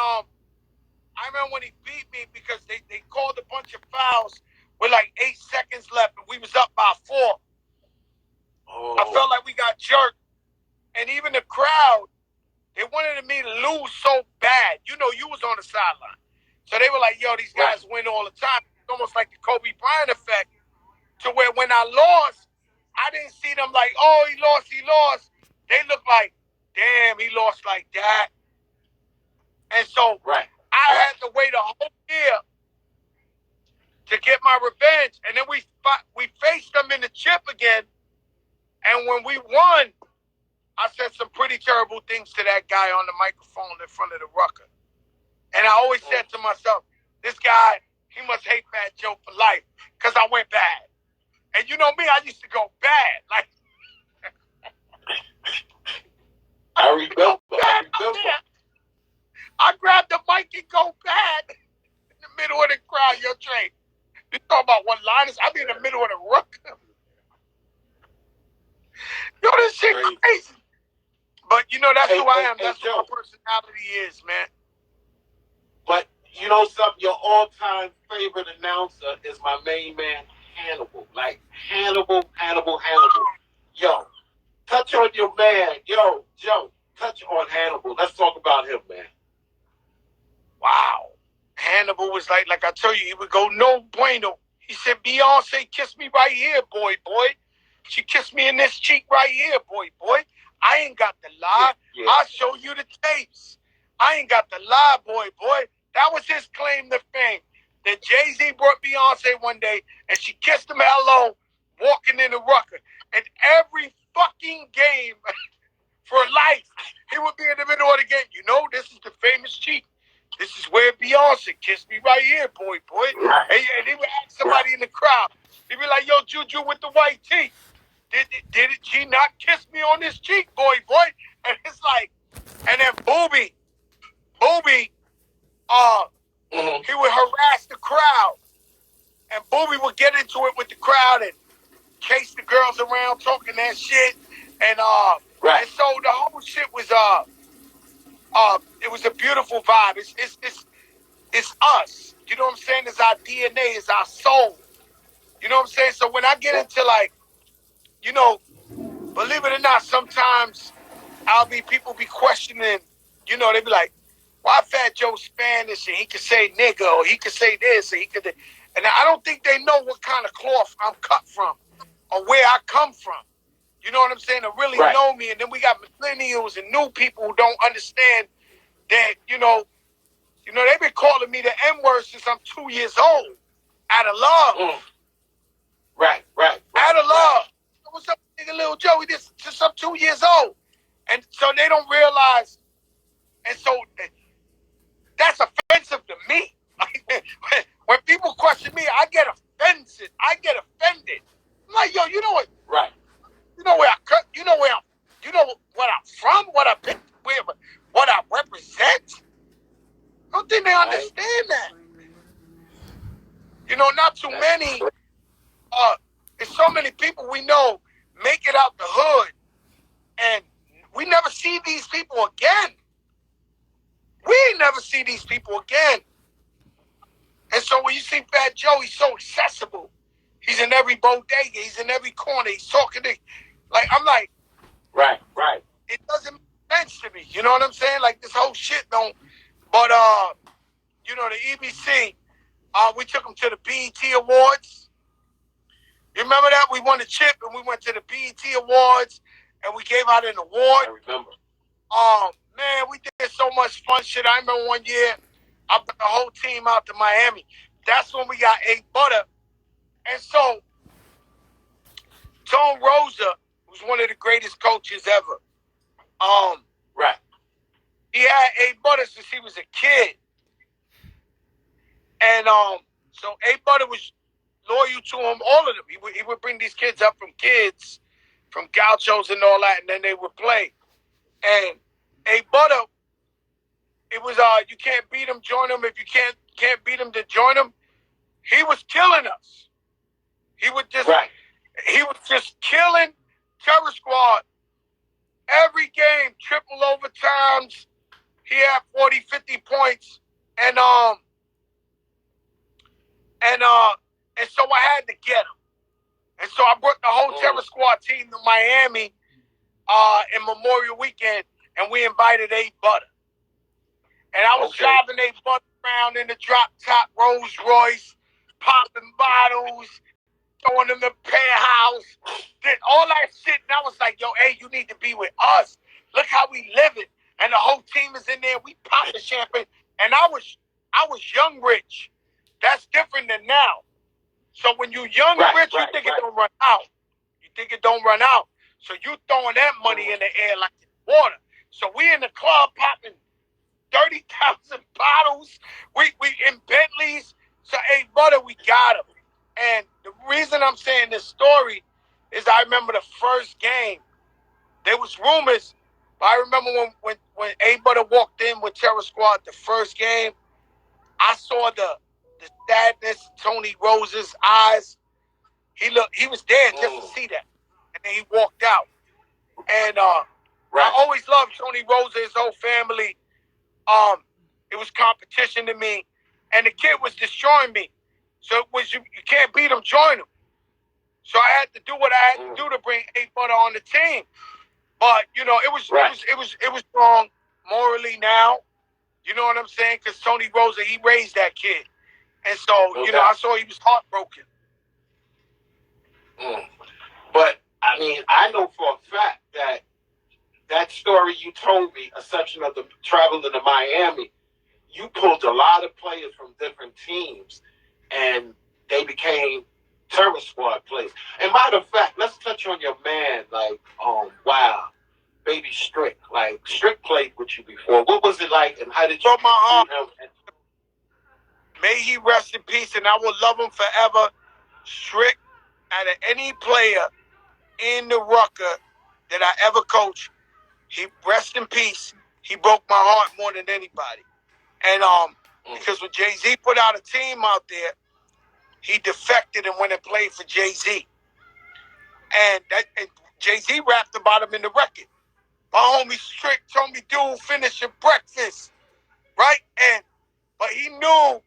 I remember when he beat me because they called a bunch of fouls with like 8 seconds left, and we was up by 4. Oh. I felt like we got jerked, and even the crowd, they wanted me to lose so bad. You know, you was on the sideline, so they were like, "Yo, these guys win all the time." It's almost like the Kobe Bryant effect, to where when I lost, I didn't see them like, "Oh, he lost, he lost." They looked like, "Damn, he lost like that." And so I had to wait a whole year to get my revenge. And then we faced them in the chip again. And when we won, I said some pretty terrible things to that guy on the microphone in front of the Rucker. And I always said to myself, this guy, he must hate Fat Joe for life because I went bad. And you know me, I used to go bad. Like, I remember. I grabbed the mic and go bad in the middle of the crowd. Yo, Trey, you talking about one-liners? I be in the middle of the Rucker. Yo, this shit crazy. But, you know, that's who I am. That's what my personality is, man. But, you know something? Your all-time favorite announcer is my main man, Hannibal. Like, Hannibal. Yo, touch on your man. Yo, Joe, touch on Hannibal. Let's talk about him, man. Wow. Hannibal was like I told you, he would go, no bueno. He said, Beyonce kissed me right here, boy. She kissed me in this cheek right here, boy. I ain't got the lie. Yeah. I'll show you the tapes. I ain't got the lie, boy. That was his claim to fame. That Jay-Z brought Beyonce one day, and she kissed him hello, walking in the Rucker. And every fucking game for life, he would be in the middle of the game. You know, this is the famous cheek. This is where Beyonce kissed me right here, boy. And he would ask somebody in the crowd. He'd be like, yo, Juju with the white teeth. Did she not kiss me on this cheek, boy? And it's like, and then Booby, he would harass the crowd. And Booby would get into it with the crowd and chase the girls around talking that shit. And and so the whole shit was it was a beautiful vibe. It's us. You know what I'm saying? It's our DNA, it's our soul. You know what I'm saying? So when I get into like, you know, believe it or not, sometimes people be questioning, you know, they be like, why Fat Joe Spanish and he could say nigga or he could say this and he could, and I don't think they know what kind of cloth I'm cut from or where I come from. You know what I'm saying? To really know me. And then we got millennials and new people who don't understand that, you know, they've been calling me the N-word since I'm 2 years old. Out of love. Right. Out of love. What's up, nigga, little Joey? This since I'm 2 years old. And so they don't realize. And so that's offensive to me. When people question me, I get offended. I'm like, yo, you know what? Right. You know where I cut. You know what I'm from. What I've been. What I represent. I don't think they understand that. You know, not too many. There's so many people we know make it out the hood, and we never see these people again. We ain't never see these people again. And so when you see Fat Joe, he's so accessible. He's in every bodega. He's in every corner. He's talking to, like, I'm like, right. It doesn't make sense to me. You know what I'm saying? Like, this whole shit don't. But, you know, the EBC, we took them to the BET Awards. You remember that? We won the chip and we went to the BET Awards and we gave out an award. I remember. Man, we did so much fun shit. I remember one year, I brought the whole team out to Miami. That's when we got A Butter. And so, Tone Rosa was one of the greatest coaches ever. Right. He had A Butter since he was a kid. And so A Butter was loyal to him, all of them. He would bring these kids up from gauchos and all that, and then they would play. And A Butter, it was you can't beat him, join him. If you can't beat him, then join him. He was killing us. He was just killing Terror Squad every game, triple overtimes. He had 40, 50 points, and so I had to get him. And so I brought the whole Terror Squad team to Miami in Memorial Weekend, and we invited A Butter. And I was driving A Butter around in the drop-top Rolls Royce, popping bottles, throwing them the penthouse, did all that shit. And I was like, yo, hey, you need to be with us. Look how we live it. And the whole team is in there. We pop the champagne. And I was young rich. That's different than now. So when you young and rich, you think it don't run out. You think it don't run out. So you throwing that money in the air like water. So we in the club popping 30,000 bottles. We in Bentleys. So A Butter, we got him. And the reason I'm saying this story is I remember the first game. There was rumors, but I remember when A Butter walked in with Terror Squad the first game, I saw the sadness in Tony Rose's eyes. He was there just to see that. And then he walked out. And I always loved Tony Rose and his whole family. It was competition to me. And the kid was destroying me. So it was you can't beat him, join him. So I had to do what I had to do to bring A Butter on the team. But it was wrong morally now. You know what I'm saying? Because Tony Rosa, he raised that kid. And so, I saw he was heartbroken. But, I mean, I know for a fact that story you told me, a section of the traveling to Miami, you pulled a lot of players from different teams, and they became Terror Squad players. And matter of fact, let's touch on your man, Baby Strick. Like, Strick played with you before. What was it like, and how did you meet him? May he rest in peace, and I will love him forever. Strick, out of any player in the Rucker that I ever coached, he rest in peace. He broke my heart more than anybody. And because when Jay-Z put out a team out there, he defected and went and played for Jay-Z. And Jay-Z rapped about him in the record. My homie Strick told me, dude, finish your breakfast. Right? But he knew,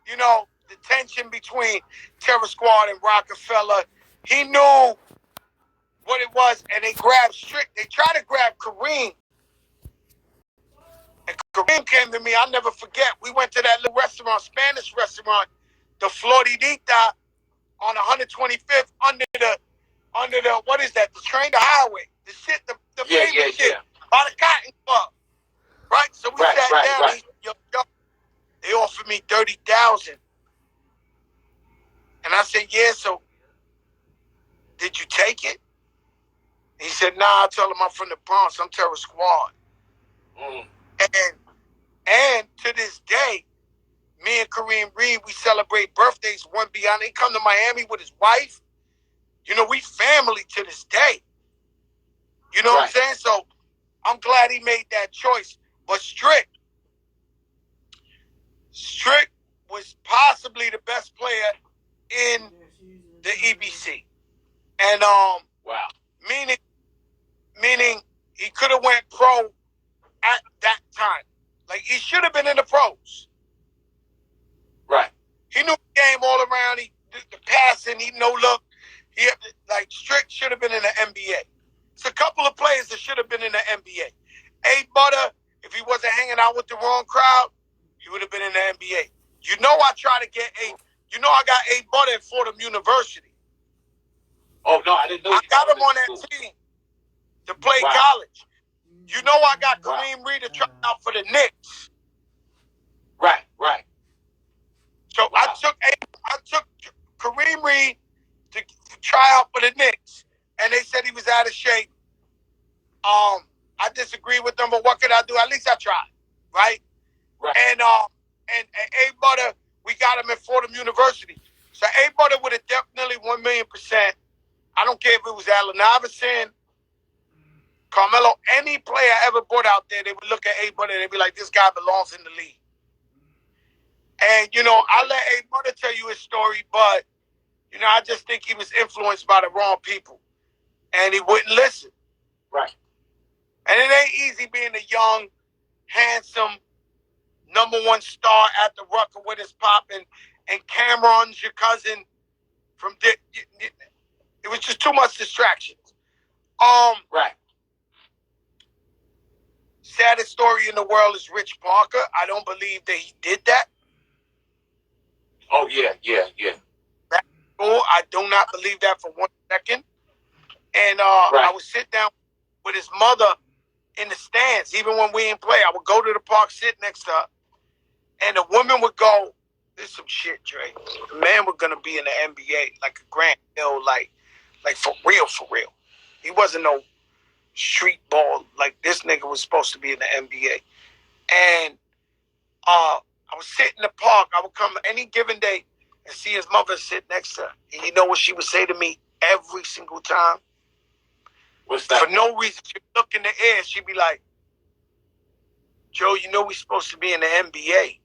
the tension between Terror Squad and Rockefeller. He knew what it was, and they grabbed Strick. They tried to grab Kareem. And Kareem came to me, I'll never forget. We went to that little restaurant, Spanish restaurant, the Floridita on 125th under the, what is that? The train, the highway. The shit, the famous shit. By the Cotton Club. Right? So we sat down and he said, yo, they offered me $30,000. And I said, yeah, so did you take it? He said, nah, I told him I'm from the Bronx. I'm Terror Squad. And to this day, me and Kareem Reed, we celebrate birthdays one beyond. He come to Miami with his wife. We family to this day. You know what I'm saying? So I'm glad he made that choice. But Strick was possibly the best player in the EBC. And meaning he could have went pro at that time. Like, he should have been in the pros. Right. He knew the game all around. The passing, he no look. Strick should have been in the NBA. It's a couple of players that should have been in the NBA. A Butter, if he wasn't hanging out with the wrong crowd, he would have been in the NBA. I try to get I got A Butter at Fordham University. Oh, no, I didn't know. I got him on that team to play college. I got Kareem Reed to try out for the Knicks. Right. So I took Kareem Reed to try out for the Knicks, and they said he was out of shape. I disagree with them, but what could I do? At least I tried, right? And A Butter, we got him at Fordham University. So A Butter would have definitely 1,000,000%. I don't care if it was Allen Iverson, Carmelo, any player I ever brought out there, they would look at A Butter and they'd be like, this guy belongs in the league. And, I'll let A Butter tell you his story, but, I just think he was influenced by the wrong people. And he wouldn't listen. Right. And it ain't easy being a young handsome, #1 star at the Rucker with his pop, and Cameron's your cousin from Dick. It was just too much distractions. Right. Saddest story in the world is Rich Parker. I don't believe that he did that. Oh, yeah. I do not believe that for 1 second. And I would sit down with his mother in the stands, even when we didn't play. I would go to the park, sit next to her, and the woman would go, "This is some shit, Dre. The man was gonna be in the NBA, like a Grant Hill, like for real, for real. He wasn't no street ball. Like this nigga was supposed to be in the NBA." And I would sit in the park. I would come any given day and see his mother sit next to her. And you know what she would say to me every single time? What's that? For no reason, she'd look in the air. She'd be like, "Joe, you know we're supposed to be in the NBA."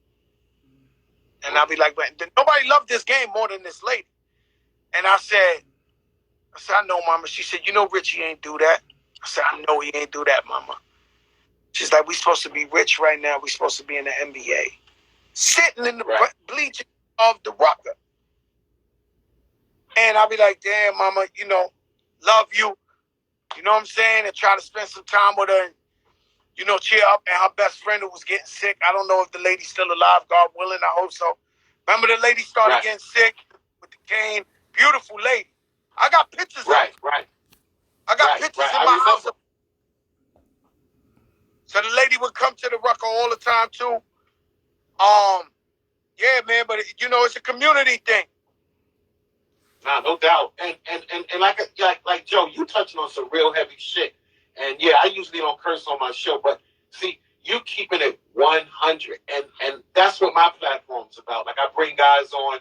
And I'll be like, "Nobody loved this game more than this lady." And I said, "I know, Mama." She said, "You know Richie ain't do that." I said, "I know he ain't do that, Mama." She's like, "We supposed to be rich right now. We supposed to be in the NBA." Sitting in the bleachers of the Rucker. And I'll be like, "Damn, Mama, love you." You know what I'm saying? And try to spend some time with her and, cheer up. And her best friend who was getting sick. I don't know if the lady's still alive, God willing. I hope so. Remember the lady started getting sick with the cane? Beautiful lady. I got pictures of her. Right. I got pictures in my house. So the lady would come to the Rucker all the time too. Yeah, man, but it's a community thing. Nah, no doubt. And like Joe, you touching on some real heavy shit. And yeah, I usually don't curse on my show, but see, you keeping it 100, and that's what my platform's about. Like I bring guys on,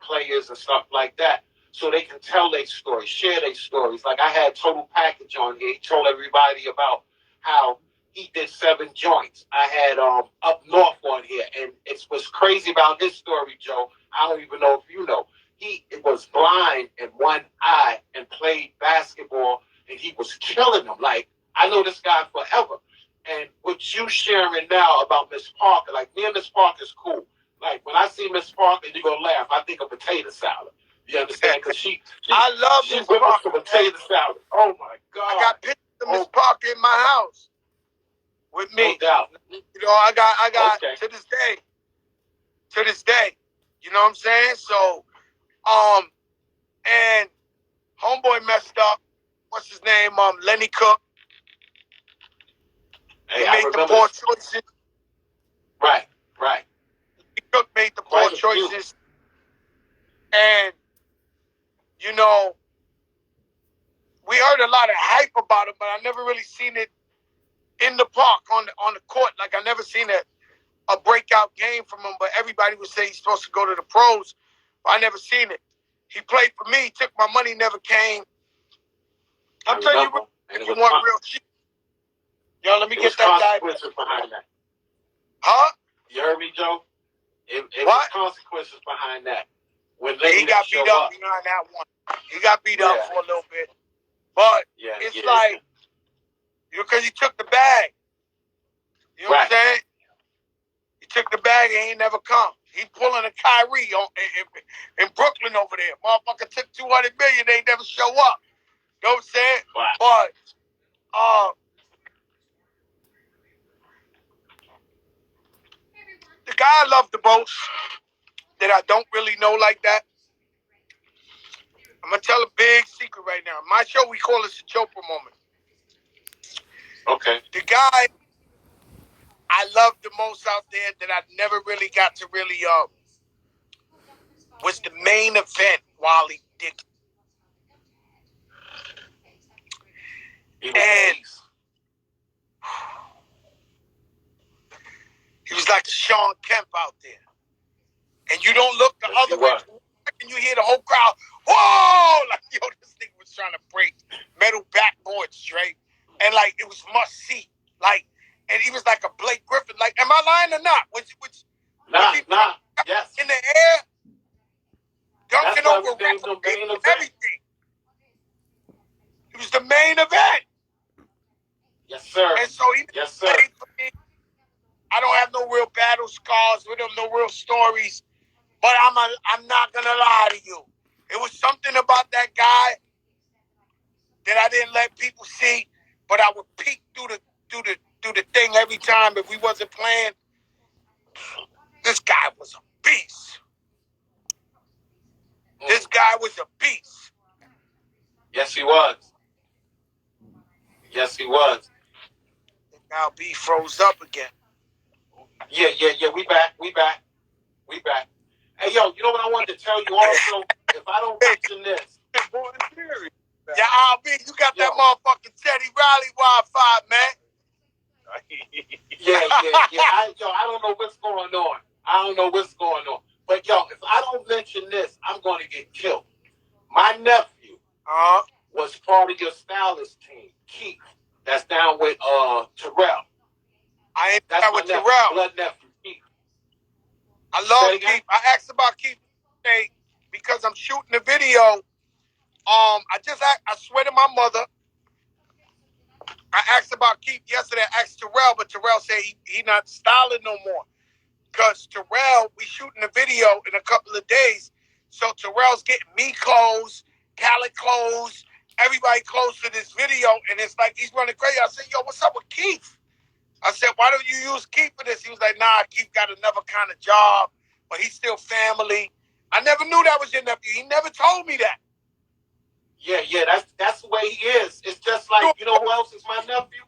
players and stuff like that, so they can tell their stories, share their stories. Like I had Total Package on here. He told everybody about how he did 7 joints. I had Up North on here, and it's what's crazy about his story, Joe. I don't even know if you know. He was blind in one eye and played basketball, and he was killing them. Like, I know this guy forever. And what you sharing now about Miss Parker, like, me and Miss Parker's cool. Like, when I see Miss Parker, you're going to laugh. I think of potato salad. You understand? Because I love Miss Parker. Potato salad. Oh, my God. I got pictures of Miss Parker in my house with me. No doubt. I got to this day. You know what I'm saying? So, and homeboy messed up. What's his name? Lenny Cook. Hey, he made the poor choices. Right. Lenny Cook made the poor choices. And, we heard a lot of hype about him, but I never really seen it in the park on the court. Like I never seen a breakout game from him, but everybody would say he's supposed to go to the pros. But I never seen it. He played for me, took my money, never came. I'm telling you, if you want real shit. Yo, let me get that guy. Behind that. Huh? You heard me, Joe? It was consequences behind that. When he got beat up behind that one. He got beat up for a little bit. But it's like, because he took the bag. You know what I'm saying? He took the bag and he ain't never come. He pulling a Kyrie in Brooklyn over there. Motherfucker took $200 million. They never show up. You know what I'm saying? Wow. But the guy I love the most that I don't really know like that, I'm gonna tell a big secret right now. My show, we call it the Chopra moment. Okay. The guy I love the most out there that I never really got to really was the main event, Wally Dick. And he was like Sean Kemp out there. And you don't look the other way, and you hear the whole crowd, whoa! Like, yo, this nigga was trying to break metal backboards straight. And, like, it was must see. Like, and he was like a Blake Griffin. Like, am I lying or not? Nah. Yes. In the air, dunking over everything. It was the main event. Yes, sir. And so he played for me. battle scars with him, no real stories. But I'm not gonna lie to you. It was something about that guy that I didn't let people see, but I would peek through the thing every time if we wasn't playing. This guy was a beast. This guy was a beast. Yes, he was. Yes, he was. Now B froze up again. Yeah. We back. Hey, yo, you know what I wanted to tell you also? If I don't mention this. Yeah, RB, you got that motherfucking Teddy Riley Wi-Fi, man. Yeah. I don't know what's going on. But, yo, if I don't mention this, I'm going to get killed. My nephew was part of your stylist team, Keith. That's down with Terrell. I ain't That's that my with nephew, Terrell. blood nephew, Keith. I love Keith. I asked about Keith today because I'm shooting a video. I swear to my mother, I asked about Keith yesterday. I asked Terrell, but Terrell said he not styling no more. Because Terrell, we shooting a video in a couple of days. So Terrell's getting me clothes, Khaled clothes, everybody clothes to this video. And it's like he's running crazy. I said, yo, what's up with Keith? I said, why don't you use Keith for this? He was like, nah, Keith got another kind of job, but he's still family. I never knew that was your nephew. He never told me that. Yeah, that's the way he is. It's just like, you know who else is my nephew?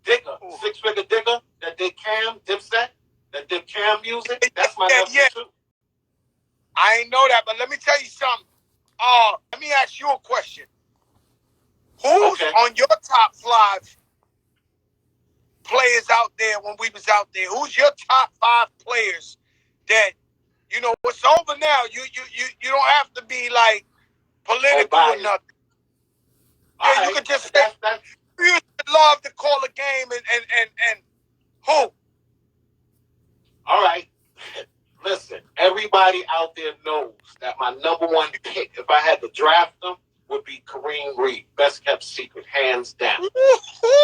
Digger, six-figure Digger, that did Cam, Dipset, that did Cam music. That's my nephew too. I ain't know that, but let me tell you something. Let me ask you a question. Who's on your top 5 players out there when we was out there? Who's your top 5 players that, you know, it's over now. You don't have to be like political or nothing. Yeah, you could just say you used to love to call a game and who? All right. Listen, everybody out there knows that my number one pick, if I had to draft them, would be Kareem Reed. Best kept secret, hands down. Hands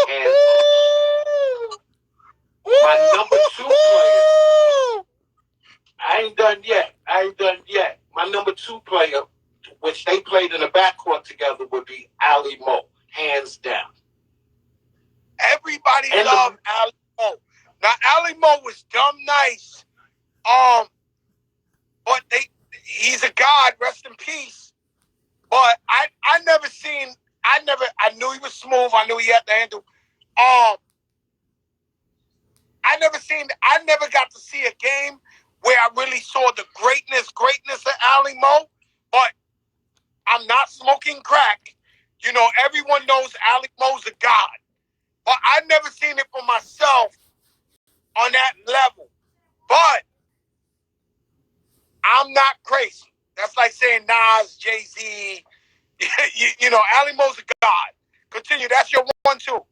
down. My number 2 player, I ain't done yet. My number 2 player, which they played in the backcourt together, would be Ali Mo. Hands down. Everybody loved Ali Mo. Now, Ali Mo was dumb nice. But he's a god, rest in peace. But I knew he was smooth. I knew he had the handle. I never got to see a game where I really saw the greatness of Ali Mo. But I'm not smoking crack. You know, everyone knows Ali Mo's a god. But I never seen it for myself on that level. But I'm not crazy. That's like saying Nas, Jay-Z. You know, Ali Mo's a god. Continue. That's your 1-2.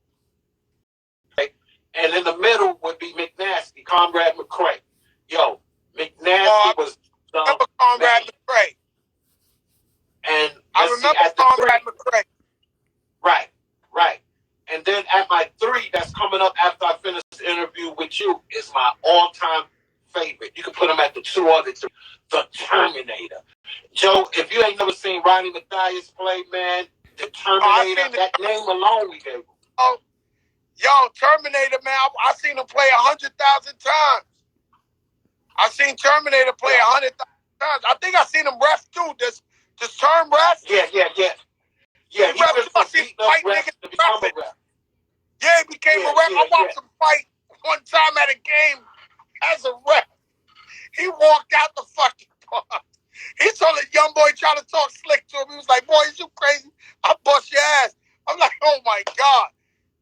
And in the middle would be McNasty, Comrade McCray. Yo, McNasty was the Comrade McCray. And I remember Comrade McCray. Right. And then at my 3, that's coming up after I finish this interview with you, is my all-time favorite. You can put him at the 2 other 3. The Terminator. Joe, if you ain't never seen Ronnie Mathias play, man, the Terminator, that name alone we gave him. Oh, yo, Terminator, man, I seen him play 100,000 times. I seen Terminator play 100,000 times. I think I seen him ref too. This term ref? Yeah. Yeah, he went from beating up refs to become a ref. Yeah, he became a ref. I watched him fight one time at a game as a ref. He walked out the fucking park. He saw the young boy trying to talk slick to him. He was like, boy, is you crazy? I'll bust your ass. I'm like, oh my God.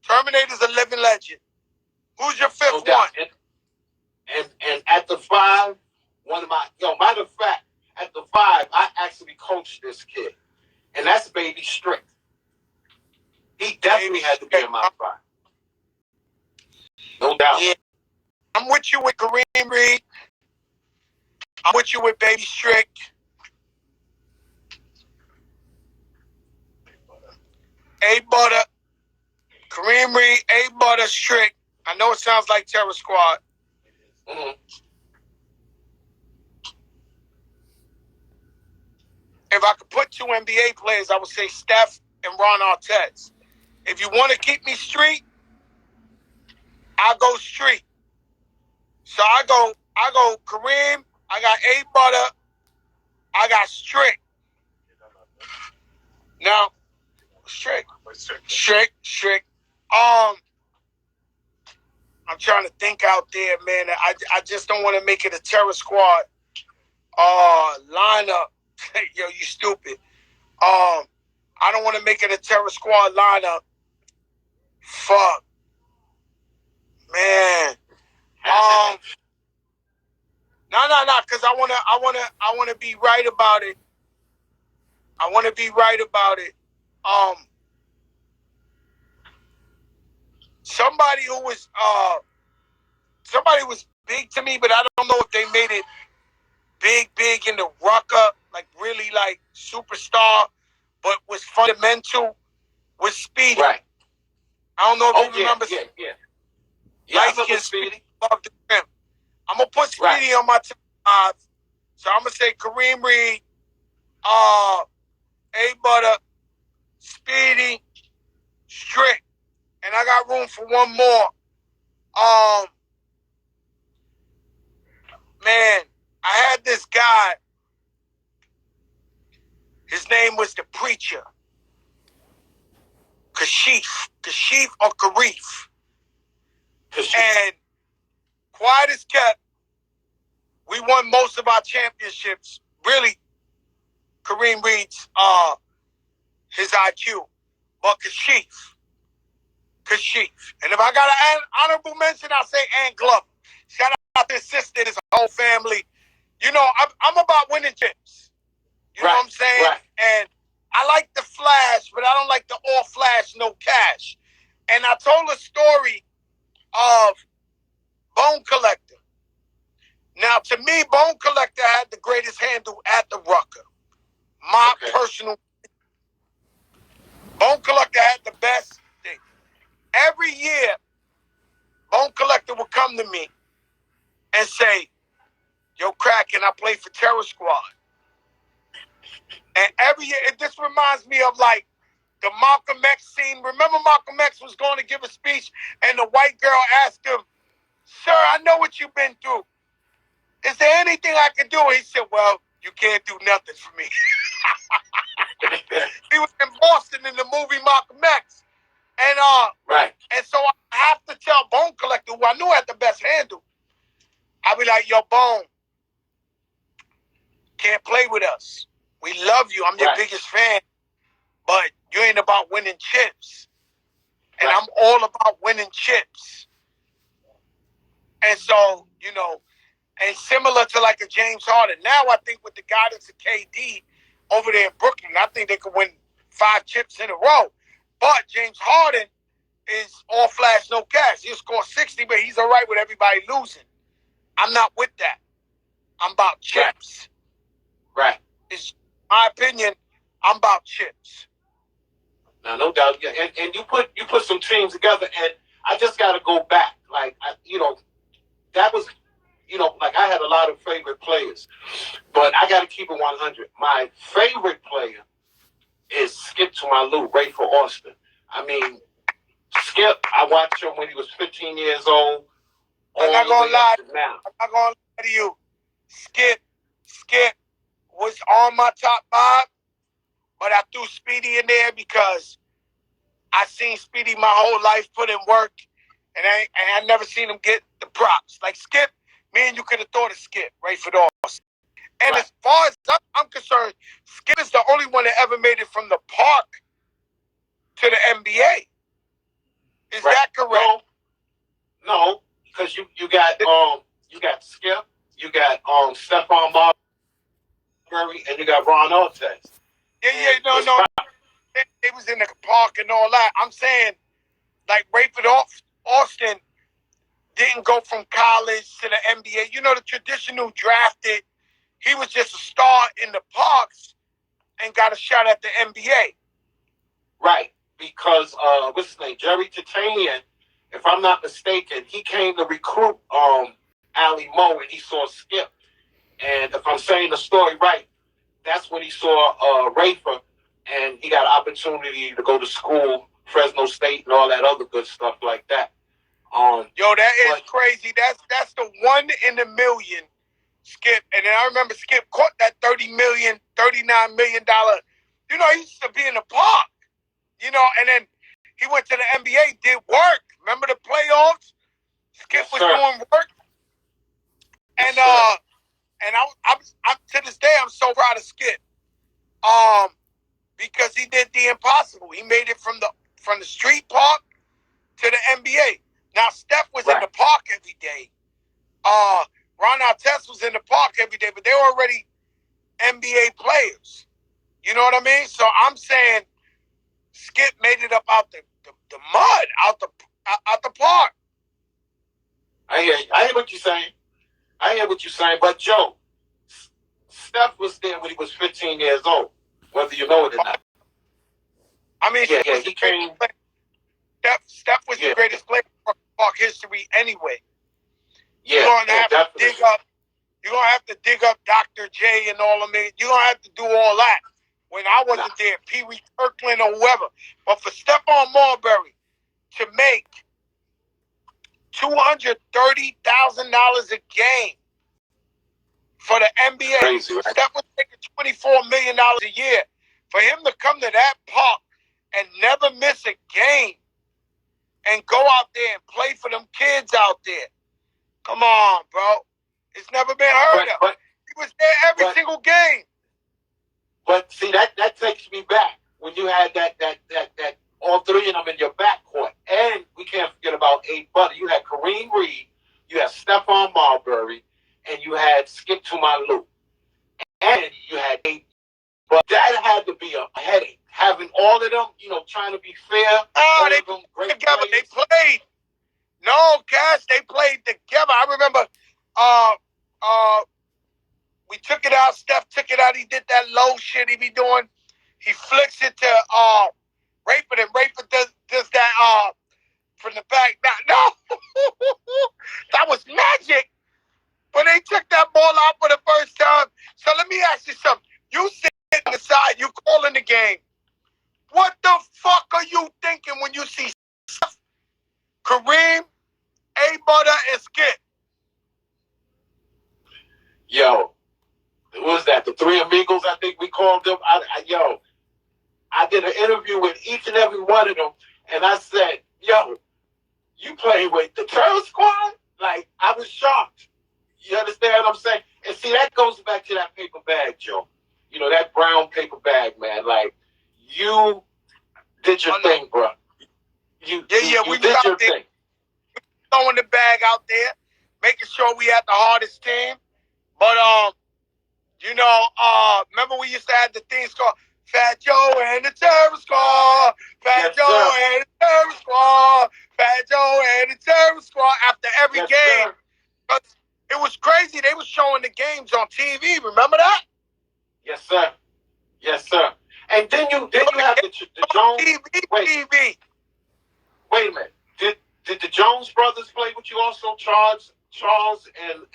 Terminator's a living legend. Who's your 5th one? And at the 5, matter of fact, at the 5, I actually coached this kid. And that's Baby Strick. He definitely had to be in my 5. No doubt. Yeah. I'm with you with Kareem Reed. I'm with you with Baby Strick. A-Butter. Kareem Reed, A-Butter, Strick. I know it sounds like Terror Squad. Mm-hmm. if I could put two NBA players, I would say Steph and Ron Artest. If you want to keep me street, I go street. So I go Kareem, I got A Butter, I got Strick. Now, Strick. I'm trying to think out there, man. I just don't want to make it a terror squad lineup. Yo, you stupid. I don't want to make it a terror squad lineup. Fuck. Man. No, because I wanna be right about it. Somebody was big to me, but I don't know if they made it big in the rucker, like really like superstar, but was fundamental, was Speedy. Right. I don't know if you remember. Yeah, I remember Speedy. Loved him. I'm gonna put Speedy on my top five. So I'm gonna say Kareem Reed, A Butter, Speedy, Strick, and I got room for one more. Man, I had this guy. His name was the Preacher. Kashif or Karif. And quiet as kept, we won most of our championships. Really, Kareem Reed's his IQ. But Kashif. And if I got an honorable mention, I'll say Ann Glover. Shout out to his sister and his whole family. You know, I'm about winning chips. You know what I'm saying? Right. And I like the flash, but I don't like the all flash, no cash. And I told a story of Bone Collector. Now, to me, Bone Collector had the greatest handle at the Rucker. My personal. Bone Collector had the best thing. Every year, Bone Collector would come to me and say, yo, Crack, can I play for Terror Squad? And every year, this reminds me of like the Malcolm X scene. Remember Malcolm X was going to give a speech and the white girl asked him, sir, I know what you've been through. Is there anything I can do? And he said, well, you can't do nothing for me. He was in Boston in the movie Malcolm X. And and so I have to tell Bone Collector, who I knew had the best handle, I'll be like, yo, Bone, can't play with us. We love you. I'm your biggest fan. But you ain't about winning chips. And I'm all about winning chips. And so, you know, and similar to like a James Harden. Now I think with the guidance of KD over there in Brooklyn, I think they could win 5 chips in a row. But James Harden is all flash, no cash. He'll score 60, but he's all right with everybody losing. I'm not with that. I'm about chips. Right. It's my opinion. I'm about chips. Now, no doubt. Yeah, and you put some teams together, and I just got to go back. Like, that was, like I had a lot of favorite players, but I got to keep it 100. My favorite player is Skip to my Lou, Rayford Austin. I mean, Skip, I watched him when he was 15 years old. I'm not going to lie. I'm not going to lie to you. Skip was on my top 5, but I threw Speedy in there because I seen Speedy my whole life put in work, and I never seen him get the props. Like Skip, me and you could have thought of Skip, Rayford Austin. And as far as I'm concerned, Skip is the only one that ever made it from the park to the NBA. Is that correct? No, because you got Skip, you got Stephon Marbury, and you got Ron Artest. No. They was in the park and all that. I'm saying, like Rayford Austin didn't go from college to the NBA. You know, the traditional drafted. He was just a star in the parks and got a shot at the NBA. Right, because what's his name, Jerry Titanian, if I'm not mistaken, he came to recruit Ali Moe, and he saw Skip. And if I'm saying the story right, that's when he saw Rafer, and he got an opportunity to go to school, Fresno State, and all that other good stuff like that. Yo, that is crazy. That's the 1 in a million, Skip. And then I remember Skip caught that $39 million. You know, he used to be in the park. You know, and then he went to the NBA, did work. Remember the playoffs? Skip was doing work. And I'm to this day I'm so proud of Skip. Because he did the impossible. He made it from the street park to the NBA. Now Steph was in the park every day. Ron Artest was in the park every day, but they were already NBA players. You know what I mean? So I'm saying Skip made it up out the mud, out the park. I hear what you're saying. But Joe, Steph was there when he was 15 years old, whether you know it or not. I mean, he came. Steph was the greatest player in park history anyway. Yeah, you're gonna have to dig up. You're gonna have to dig up Dr. J and all of them. You're gonna have to do all that. When I wasn't there, Pee Wee Kirkland or whoever. But for Stephon Marbury to make $230,000 a game for the NBA, crazy, right? Steph was making $24 million a year. For him to come to that park and never miss a game and go out there and play for them kids out there. Come on, bro. It's never been heard of. He was there every single game. But see, that takes me back when you had that all three of them in your backcourt. And we can't forget about A Buddy. You had Kareem Reed, you had Stephon Marbury, and you had Skip Tumalu. And you had A. But that had to be a headache. Having all of them, trying to be fair. Oh, they played together. Players. They played. No, Cash, they played together. I remember we took it out. Steph took it out. He did that low shit he be doing. He flicks it to Rafer, and Rafer does that from the back. No, that was magic. When they took that ball out for the first time. So let me ask you something. You sitting on the side, you calling the game. What the fuck are you thinking when you see Steph, Kareem, A-Butter, and Skip? Yo, what was that? The Three Amigos, I think we called them. I did an interview with each and every one of them, and I said, yo, you play with the Terror Squad? Like, I was shocked. You understand what I'm saying? And see, that goes back to that paper bag, Joe. That brown paper bag, man. Like, you did your thing, bro. You did your thing. Throwing the bag out there, making sure we had the hardest team. But, remember we used to have the things called Fat Joe and the Terror Squad, Fat Joe and the Terror Squad, Fat Joe and the Terror Squad after every game. But it was crazy. They were showing the games on TV. Remember that? Yes, sir. Yes, sir. And then you have the Jones. TV. Wait a minute. Did the Jones brothers play with you also, Charles and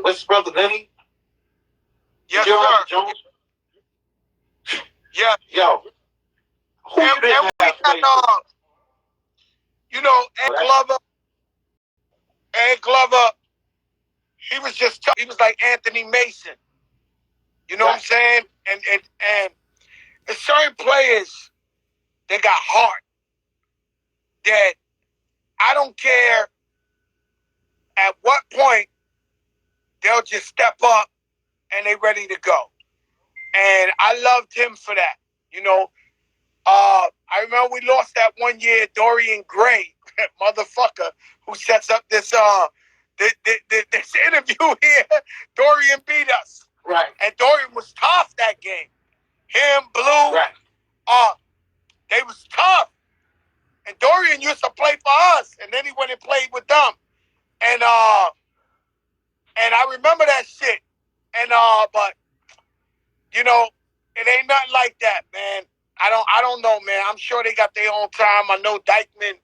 what's his brother Lenny? Yes, sir. Jones? Yeah. Yo. Who you didn't have play with? Ed Glover, he was just tough. He was like Anthony Mason. You know what I'm saying? And there's certain players that got heart that I don't care at what point they'll just step up and they ready to go. And I loved him for that. I remember we lost that one year, Dorian Gray, motherfucker, who sets up this this interview here. Dorian beat us. Right. And Dorian was tough that game. Him, Blue, right. They was tough. And Dorian used to play for us, and then he went and played with them. And I remember that shit. And but it ain't nothing like that, man. I don't know, man. I'm sure they got their own time. I know Dykeman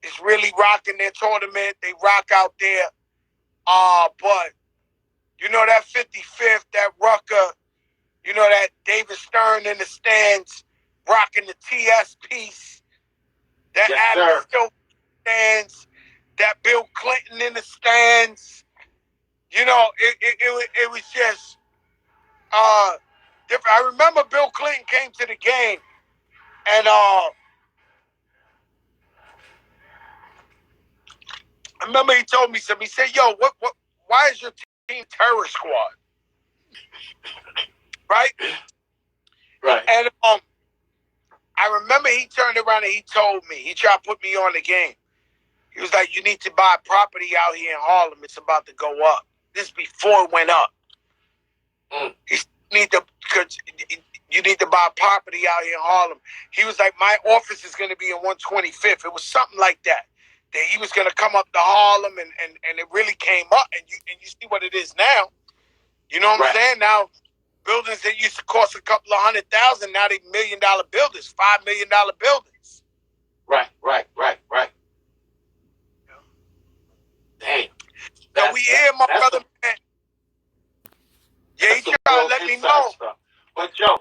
is really rocking their tournament. They rock out there. But that 55th, that Rucker, You know that David Stern in the stands rocking the TS piece. That Yes, Adam sir. Silver stands. That Bill Clinton in the stands. You know, it was just different. I remember Bill Clinton came to the game, and I remember he told me something. He said, "Yo, what? Why is your team terror squad?" Right? Right. And I remember he turned around and he told me, he tried to put me on the game. He was like, "You need to buy property out here in Harlem. It's about to go up." This before it went up. He need to, cause you need to buy property out here in Harlem. He was like, "My office is going to be in 125th." It was something like that. That he was going to come up to Harlem, and it really came up. And you see what it is now. You know what I'm saying? Now, buildings that used to cost a couple of $100,000, now they $1 million buildings, $5 million buildings. Right. Damn. So we hear my brother, man. Yeah, he tried to let me know. Stuff. But Joe,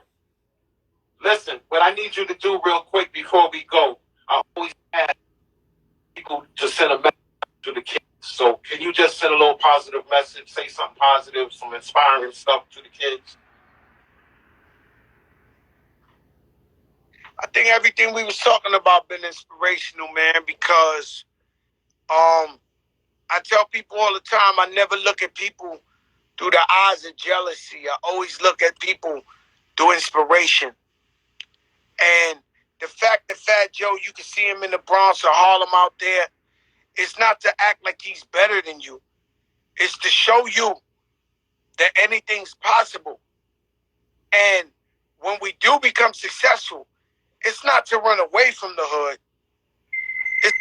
listen, what I need you to do real quick before we go, I always ask people to send a message to the kids. So can you just send a little positive message, say something positive, some inspiring stuff to the kids? I think everything we was talking about been inspirational, man, because I tell people all the time, I never look at people through the eyes of jealousy. I always look at people through inspiration. And the fact that Fat Joe, you can see him in the Bronx or Harlem out there, it's not to act like he's better than you. It's to show you that anything's possible. And when we do become successful, it's not to run away from the hood. It's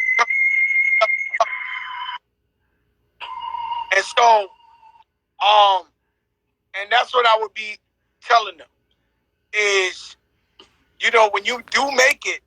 and so, and that's what I would be telling them is, you know, when you do make it,